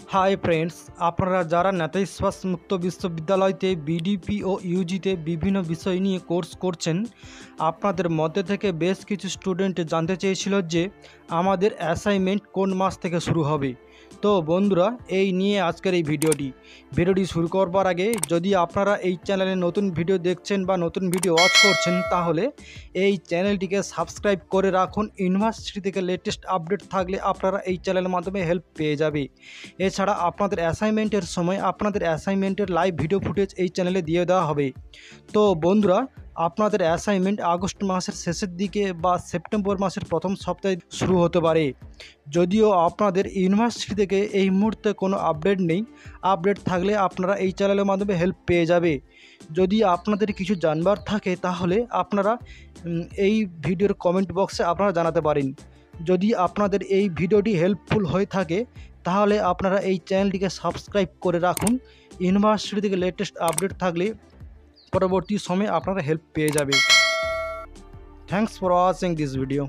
Hi friends आपनारा Zara Netaji Subhash मुक्त विश्वविद्यालयते BDP और यूजीते विभिन्न विषय निये कोर्स करछेन आपनादेर मध्य थेके बेश किछु स्टूडेंट जानते चेयेछिलो जे आमादेर असाइनमेंट कोन मास थेके शुरू होबे। तो बंधुरा এই নিয়ে আজকের এই ভিডিওটি শুরু করবার আগে যদি আপনারা এই চ্যানেলে নতুন ভিডিও দেখছেন বা নতুন ভিডিও ওয়াচ করছেন তাহলে এই চ্যানেলটিকে সাবস্ক্রাইব করে রাখুন। ইউনিভার্সিটি থেকে লেটেস্ট আপডেট থাকলে আপনারা এই চ্যানেলের মাধ্যমে হেল্প পেয়ে যাবে। এছাড়া আপনাদের অ্যাসাইনমেন্টের সময় আপনাদের অ্যাসাইনমেন্টের লাইভ ভিডিও ফুটেজ এই চ্যানেলে দিয়ে দেওয়া হবে। তো বন্ধুরা আপনাদের অ্যাসাইনমেন্ট আগস্ট মাসের শেষের দিকে বা সেপ্টেম্বর মাসের প্রথম সপ্তাহে শুরু হতে পারে। যদিও আপনাদের ইউনিভার্সিটি থেকে এই মুহূর্তে কোনো আপডেট নেই, আপডেট থাকলে আপনারা এই চ্যানেলের মাধ্যমে হেল্প পেয়ে যাবে। যদি আপনাদের কিছু জানবার থাকে তাহলে আপনারা এই ভিডিওর কমেন্ট বক্সে আপনারা জানাতে পারেন। যদি আপনাদের এই ভিডিওটি হেল্পফুল হয়ে থাকে তাহলে আপনারা এই চ্যানেলটিকে সাবস্ক্রাইব করে রাখুন। ইউনিভার্সিটি থেকে লেটেস্ট আপডেট থাকলে পরবর্তী সময়ে আপনারা হেল্প পেয়ে যাবে। Thanks for watching this video.